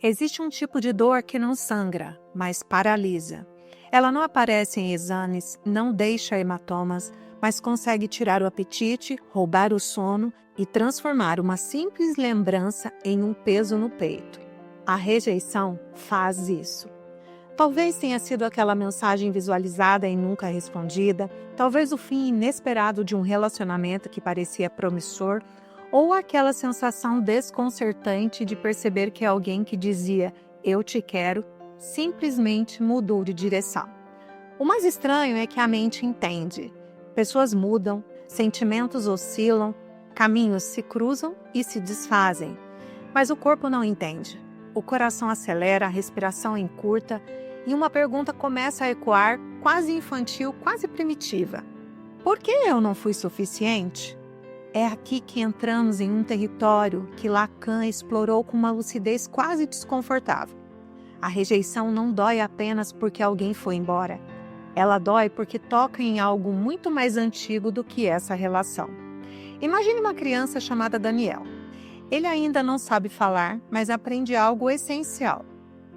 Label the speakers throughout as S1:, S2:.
S1: Existe um tipo de dor que não sangra, mas paralisa. Ela não aparece em exames, não deixa hematomas, mas consegue tirar o apetite, roubar o sono e transformar uma simples lembrança em um peso no peito. A rejeição faz isso. Talvez tenha sido aquela mensagem visualizada e nunca respondida, talvez o fim inesperado de um relacionamento que parecia promissor, ou aquela sensação desconcertante de perceber que alguém que dizia "eu te quero" simplesmente mudou de direção. O mais estranho é que a mente entende. Pessoas mudam, sentimentos oscilam, caminhos se cruzam e se desfazem. Mas o corpo não entende. O coração acelera, a respiração encurta e uma pergunta começa a ecoar, quase infantil, quase primitiva. Por que eu não fui suficiente? É aqui que entramos em um território que Lacan explorou com uma lucidez quase desconfortável. A rejeição não dói apenas porque alguém foi embora. Ela dói porque toca em algo muito mais antigo do que essa relação. Imagine uma criança chamada Daniel. Ele ainda não sabe falar, mas aprende algo essencial.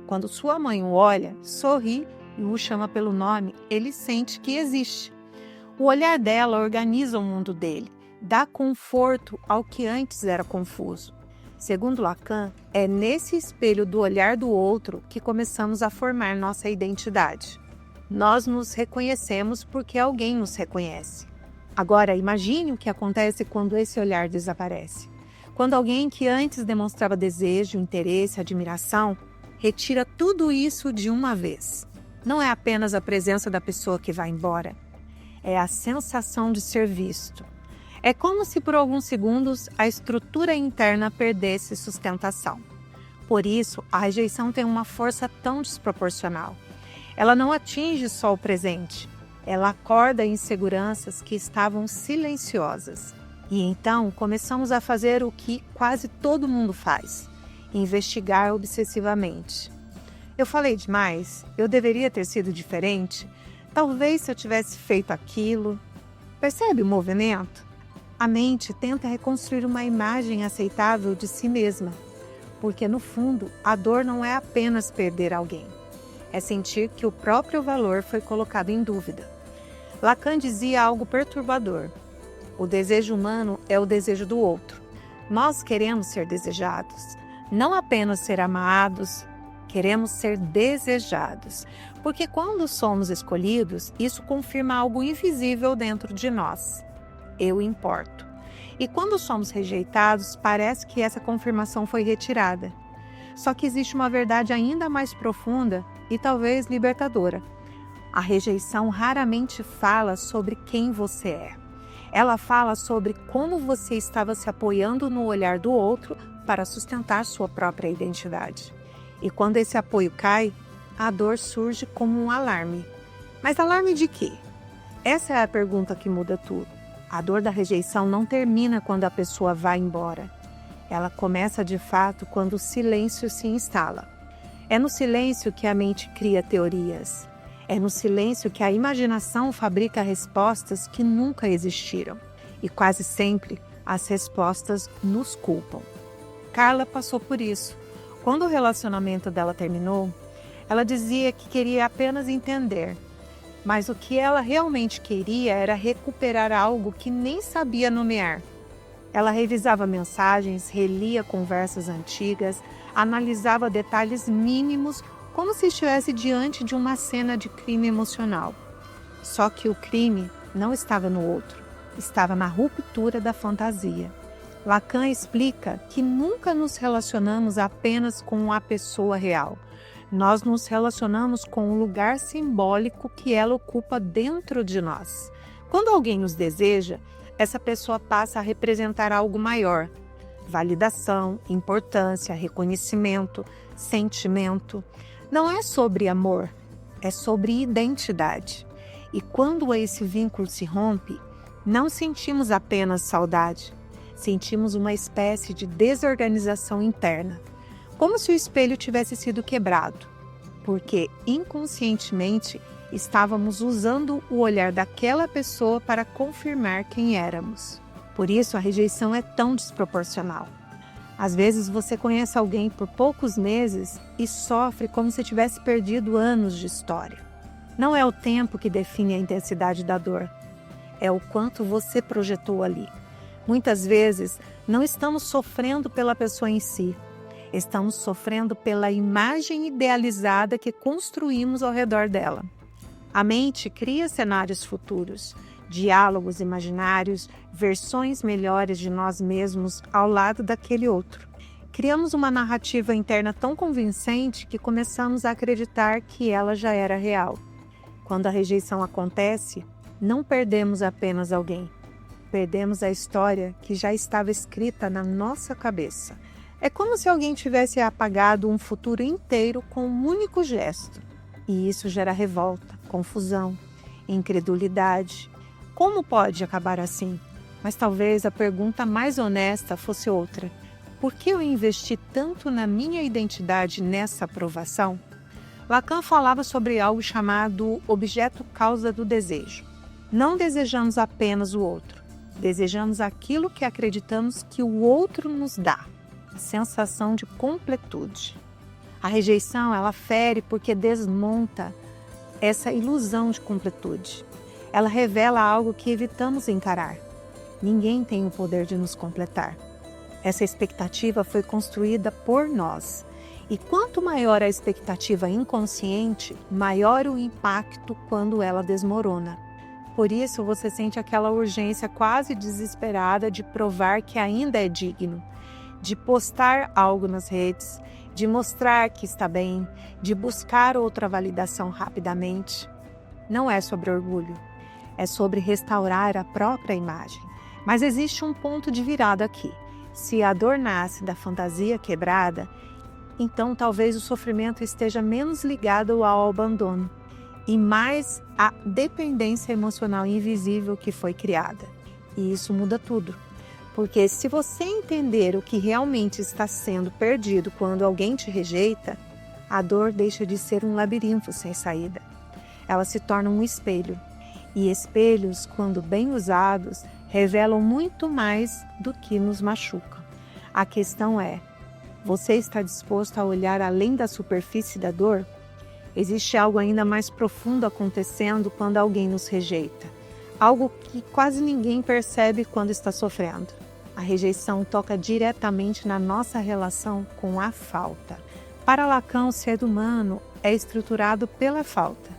S1: Quando sua mãe o olha, sorri e o chama pelo nome, ele sente que existe. O olhar dela organiza o mundo dele, dá conforto ao que antes era confuso. Segundo Lacan, é nesse espelho do olhar do outro que começamos a formar nossa identidade. Nós nos reconhecemos porque alguém nos reconhece. Agora, imagine o que acontece quando esse olhar desaparece. Quando alguém que antes demonstrava desejo, interesse, admiração, retira tudo isso de uma vez. Não é apenas a presença da pessoa que vai embora, é a sensação de ser visto. É como se por alguns segundos a estrutura interna perdesse sustentação. Por isso, a rejeição tem uma força tão desproporcional. Ela não atinge só o presente, ela acorda inseguranças que estavam silenciosas. E então começamos a fazer o que quase todo mundo faz: investigar obsessivamente. Eu falei demais? Eu deveria ter sido diferente? Talvez se eu tivesse feito aquilo. Percebe o movimento? A mente tenta reconstruir uma imagem aceitável de si mesma, porque no fundo a dor não é apenas perder alguém, é sentir que o próprio valor foi colocado em dúvida. Lacan dizia algo perturbador: o desejo humano é o desejo do outro. Nós queremos ser desejados, não apenas ser amados, queremos ser desejados, porque quando somos escolhidos, isso confirma algo invisível dentro de nós. Eu importo. E quando somos rejeitados, parece que essa confirmação foi retirada. Só que existe uma verdade ainda mais profunda e talvez libertadora. A rejeição raramente fala sobre quem você é. Ela fala sobre como você estava se apoiando no olhar do outro para sustentar sua própria identidade. E quando esse apoio cai, a dor surge como um alarme. Mas alarme de quê? Essa é a pergunta que muda tudo. A dor da rejeição não termina quando a pessoa vai embora. Ela começa de fato quando o silêncio se instala. É no silêncio que a mente cria teorias. É no silêncio que a imaginação fabrica respostas que nunca existiram. E quase sempre as respostas nos culpam. Carla passou por isso. Quando o relacionamento dela terminou, ela dizia que queria apenas entender. Mas o que ela realmente queria era recuperar algo que nem sabia nomear. Ela revisava mensagens, relia conversas antigas, analisava detalhes mínimos como se estivesse diante de uma cena de crime emocional. Só que o crime não estava no outro, estava na ruptura da fantasia. Lacan explica que nunca nos relacionamos apenas com a pessoa real. Nós nos relacionamos com o lugar simbólico que ela ocupa dentro de nós. Quando alguém nos deseja, essa pessoa passa a representar algo maior: validação, importância, reconhecimento, sentimento. Não é sobre amor, é sobre identidade. E quando esse vínculo se rompe, não sentimos apenas saudade, sentimos uma espécie de desorganização interna, como se o espelho tivesse sido quebrado, porque inconscientemente estávamos usando o olhar daquela pessoa para confirmar quem éramos. Por isso a rejeição é tão desproporcional. Às vezes você conhece alguém por poucos meses e sofre como se tivesse perdido anos de história. Não é o tempo que define a intensidade da dor, é o quanto você projetou ali. Muitas vezes não estamos sofrendo pela pessoa em si, estamos sofrendo pela imagem idealizada que construímos ao redor dela. A mente cria cenários futuros, diálogos imaginários, versões melhores de nós mesmos ao lado daquele outro. Criamos uma narrativa interna tão convincente que começamos a acreditar que ela já era real. Quando a rejeição acontece, não perdemos apenas alguém, perdemos a história que já estava escrita na nossa cabeça. É como se alguém tivesse apagado um futuro inteiro com um único gesto. E isso gera revolta, confusão, incredulidade. Como pode acabar assim? Mas talvez a pergunta mais honesta fosse outra. Por que eu investi tanto na minha identidade nessa aprovação? Lacan falava sobre algo chamado objeto causa do desejo. Não desejamos apenas o outro, desejamos aquilo que acreditamos que o outro nos dá, a sensação de completude. A rejeição, ela fere porque desmonta essa ilusão de completude. Ela revela algo que evitamos encarar. Ninguém tem o poder de nos completar. Essa expectativa foi construída por nós. E quanto maior a expectativa inconsciente, maior o impacto quando ela desmorona. Por isso você sente aquela urgência quase desesperada de provar que ainda é digno, de postar algo nas redes, de mostrar que está bem, de buscar outra validação rapidamente. Não é sobre orgulho, é sobre restaurar a própria imagem. Mas existe um ponto de virada aqui. Se a dor nasce da fantasia quebrada, então talvez o sofrimento esteja menos ligado ao abandono e mais à dependência emocional invisível que foi criada. E isso muda tudo. Porque se você entender o que realmente está sendo perdido quando alguém te rejeita, a dor deixa de ser um labirinto sem saída. Ela se torna um espelho. E espelhos, quando bem usados, revelam muito mais do que nos machucam. A questão é: você está disposto a olhar além da superfície da dor? Existe algo ainda mais profundo acontecendo quando alguém nos rejeita. Algo que quase ninguém percebe quando está sofrendo. A rejeição toca diretamente na nossa relação com a falta. Para Lacan, o ser humano é estruturado pela falta.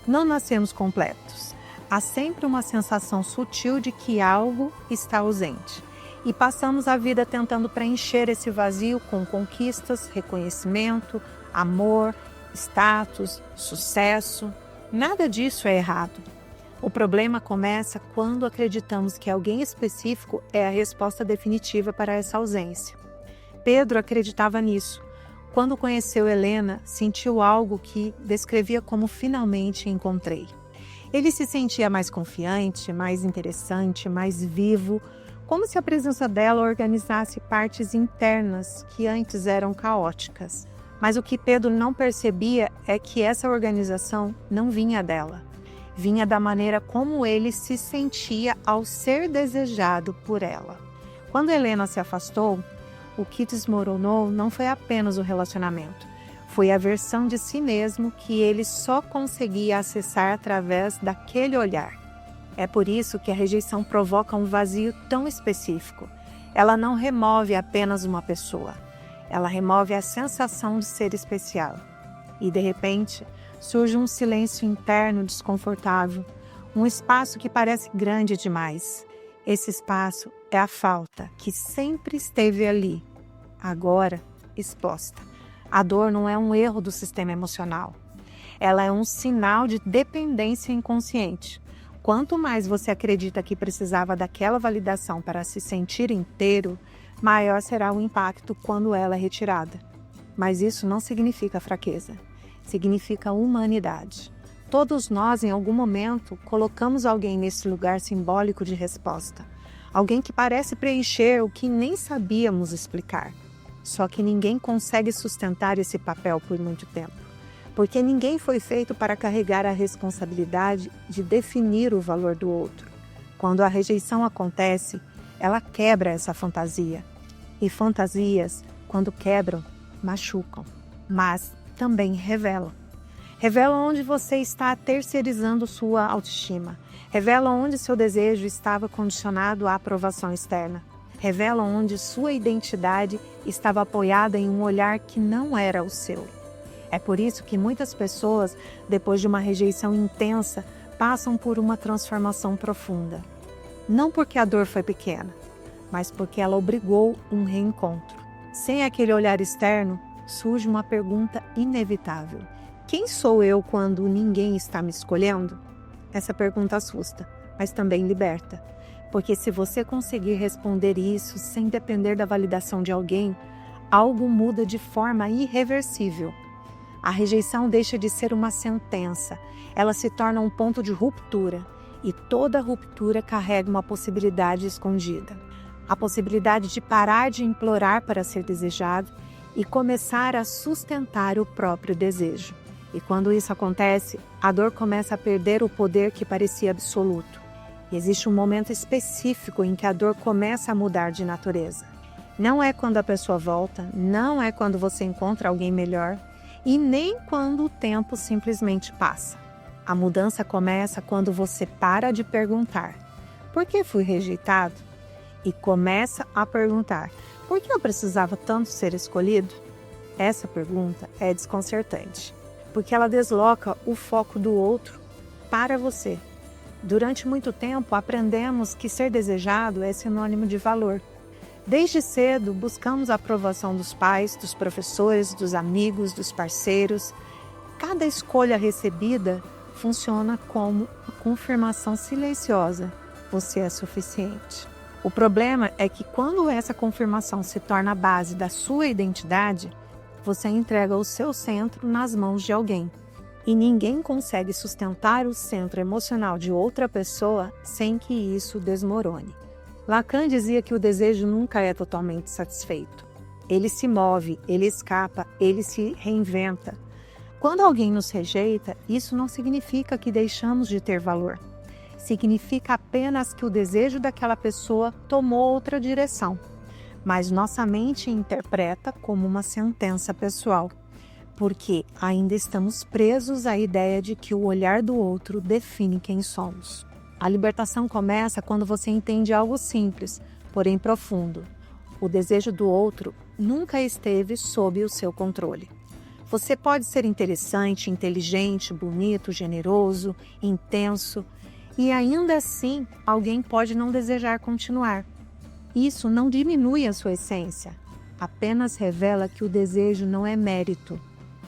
S1: Não nascemos completos. Há sempre uma sensação sutil de que algo está ausente. E passamos a vida tentando preencher esse vazio com conquistas, reconhecimento, amor, status, sucesso. Nada disso é errado. O problema começa quando acreditamos que alguém específico é a resposta definitiva para essa ausência. Pedro acreditava nisso. Quando conheceu Helena, sentiu algo que descrevia como finalmente encontrei. Ele se sentia mais confiante, mais interessante, mais vivo, como se a presença dela organizasse partes internas que antes eram caóticas. Mas o que Pedro não percebia é que essa organização não vinha dela. Vinha da maneira como ele se sentia ao ser desejado por ela. Quando Helena se afastou, o que desmoronou não foi apenas o relacionamento. Foi a versão de si mesmo que ele só conseguia acessar através daquele olhar. É por isso que a rejeição provoca um vazio tão específico. Ela não remove apenas uma pessoa. Ela remove a sensação de ser especial. E, de repente, surge um silêncio interno desconfortável, um espaço que parece grande demais. Esse espaço é a falta, que sempre esteve ali, agora exposta. A dor não é um erro do sistema emocional. Ela é um sinal de dependência inconsciente. Quanto mais você acredita que precisava daquela validação para se sentir inteiro, maior será o impacto quando ela é retirada. Mas isso não significa fraqueza. Significa humanidade. Todos nós, em algum momento, colocamos alguém nesse lugar simbólico de resposta. Alguém que parece preencher o que nem sabíamos explicar. Só que ninguém consegue sustentar esse papel por muito tempo. Porque ninguém foi feito para carregar a responsabilidade de definir o valor do outro. Quando a rejeição acontece, ela quebra essa fantasia. E fantasias, quando quebram, machucam, mas também revelam. Revelam onde você está terceirizando sua autoestima. Revelam onde seu desejo estava condicionado à aprovação externa. Revelam onde sua identidade estava apoiada em um olhar que não era o seu. É por isso que muitas pessoas, depois de uma rejeição intensa, passam por uma transformação profunda. Não porque a dor foi pequena, mas porque ela obrigou um reencontro. Sem aquele olhar externo, surge uma pergunta inevitável. Quem sou eu quando ninguém está me escolhendo? Essa pergunta assusta, mas também liberta. Porque se você conseguir responder isso sem depender da validação de alguém, algo muda de forma irreversível. A rejeição deixa de ser uma sentença, ela se torna um ponto de ruptura, e toda ruptura carrega uma possibilidade escondida. A possibilidade de parar de implorar para ser desejado e começar a sustentar o próprio desejo. E quando isso acontece, a dor começa a perder o poder que parecia absoluto. E existe um momento específico em que a dor começa a mudar de natureza. Não é quando a pessoa volta, não é quando você encontra alguém melhor, e nem quando o tempo simplesmente passa. A mudança começa quando você para de perguntar: por que fui rejeitado? E começa a perguntar: por que eu precisava tanto ser escolhido? Essa pergunta é desconcertante, porque ela desloca o foco do outro para você. Durante muito tempo, aprendemos que ser desejado é sinônimo de valor. Desde cedo, buscamos a aprovação dos pais, dos professores, dos amigos, dos parceiros. Cada escolha recebida funciona como confirmação silenciosa: você é suficiente. O problema é que quando essa confirmação se torna a base da sua identidade, você entrega o seu centro nas mãos de alguém. E ninguém consegue sustentar o centro emocional de outra pessoa sem que isso desmorone. Lacan dizia que o desejo nunca é totalmente satisfeito. Ele se move, ele escapa, ele se reinventa. Quando alguém nos rejeita, isso não significa que deixamos de ter valor. Significa apenas que o desejo daquela pessoa tomou outra direção. Mas nossa mente interpreta como uma sentença pessoal, porque ainda estamos presos à ideia de que o olhar do outro define quem somos. A libertação começa quando você entende algo simples, porém profundo. O desejo do outro nunca esteve sob o seu controle. Você pode ser interessante, inteligente, bonito, generoso, intenso, e ainda assim alguém pode não desejar continuar. Isso não diminui a sua essência, apenas revela que o desejo não é mérito,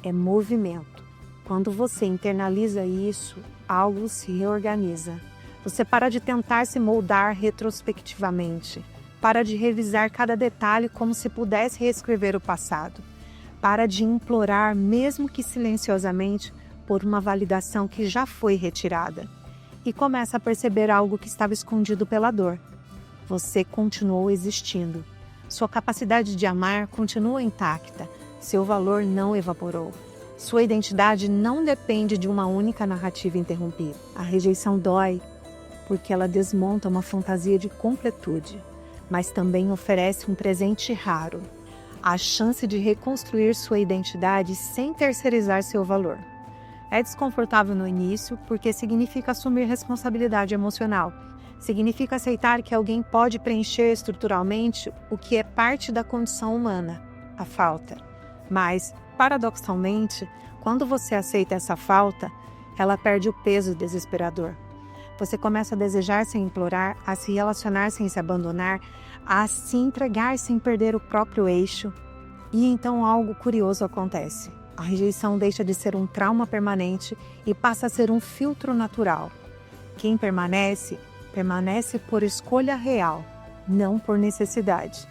S1: é movimento. Quando você internaliza isso, algo se reorganiza. Você para de tentar se moldar retrospectivamente. Para de revisar cada detalhe como se pudesse reescrever o passado. Para de implorar, mesmo que silenciosamente, por uma validação que já foi retirada. E começa a perceber algo que estava escondido pela dor. Você continuou existindo. Sua capacidade de amar continua intacta. Seu valor não evaporou. Sua identidade não depende de uma única narrativa interrompida. A rejeição dói porque ela desmonta uma fantasia de completude, mas também oferece um presente raro: a chance de reconstruir sua identidade sem terceirizar seu valor. É desconfortável no início porque significa assumir responsabilidade emocional. Significa aceitar que alguém pode preencher estruturalmente o que é parte da condição humana, a falta. Mas, paradoxalmente, quando você aceita essa falta, ela perde o peso desesperador. Você começa a desejar sem implorar, a se relacionar sem se abandonar, a se entregar sem perder o próprio eixo. E então algo curioso acontece. A rejeição deixa de ser um trauma permanente e passa a ser um filtro natural. Quem permanece, permanece por escolha real, não por necessidade.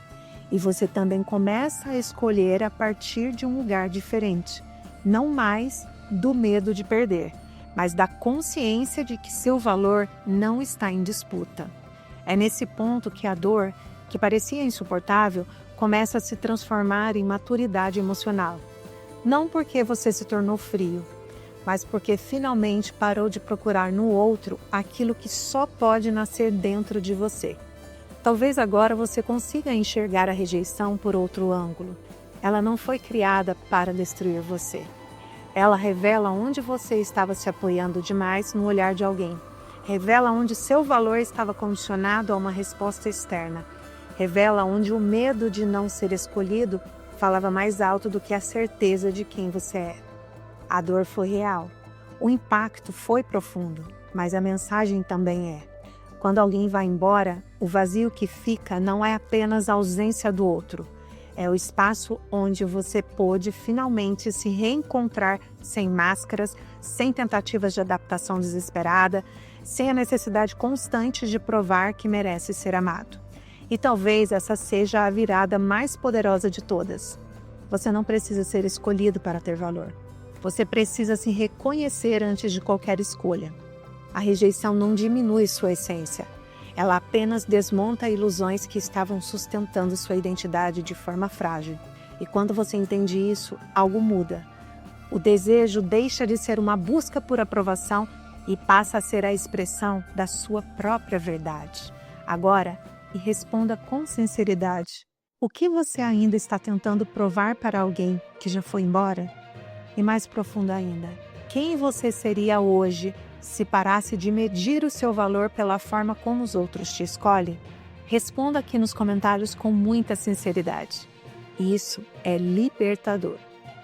S1: E você também começa a escolher a partir de um lugar diferente, não mais do medo de perder, mas da consciência de que seu valor não está em disputa. É nesse ponto que a dor, que parecia insuportável, começa a se transformar em maturidade emocional. Não porque você se tornou frio, mas porque finalmente parou de procurar no outro aquilo que só pode nascer dentro de você. Talvez agora você consiga enxergar a rejeição por outro ângulo. Ela não foi criada para destruir você. Ela revela onde você estava se apoiando demais no olhar de alguém. Revela onde seu valor estava condicionado a uma resposta externa. Revela onde o medo de não ser escolhido falava mais alto do que a certeza de quem você é. A dor foi real. O impacto foi profundo, mas a mensagem também é. Quando alguém vai embora, o vazio que fica não é apenas a ausência do outro. É o espaço onde você pôde finalmente se reencontrar sem máscaras, sem tentativas de adaptação desesperada, sem a necessidade constante de provar que merece ser amado. E talvez essa seja a virada mais poderosa de todas. Você não precisa ser escolhido para ter valor. Você precisa se reconhecer antes de qualquer escolha. A rejeição não diminui sua essência. Ela apenas desmonta ilusões que estavam sustentando sua identidade de forma frágil. E quando você entende isso, algo muda. O desejo deixa de ser uma busca por aprovação e passa a ser a expressão da sua própria verdade. Agora, e responda com sinceridade. O que você ainda está tentando provar para alguém que já foi embora? E mais profundo ainda, quem você seria hoje se parasse de medir o seu valor pela forma como os outros te escolhem? Responda aqui nos comentários com muita sinceridade. Isso é libertador.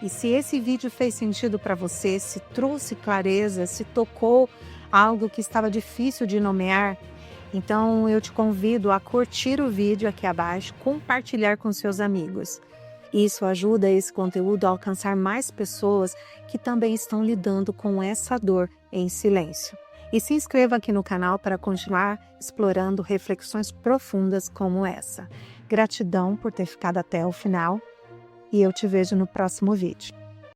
S1: E se esse vídeo fez sentido para você, se trouxe clareza, se tocou algo que estava difícil de nomear, então eu te convido a curtir o vídeo aqui abaixo, compartilhar com seus amigos. Isso ajuda esse conteúdo a alcançar mais pessoas que também estão lidando com essa dor em silêncio. E se inscreva aqui no canal para continuar explorando reflexões profundas como essa. Gratidão por ter ficado até o final e eu te vejo no próximo vídeo.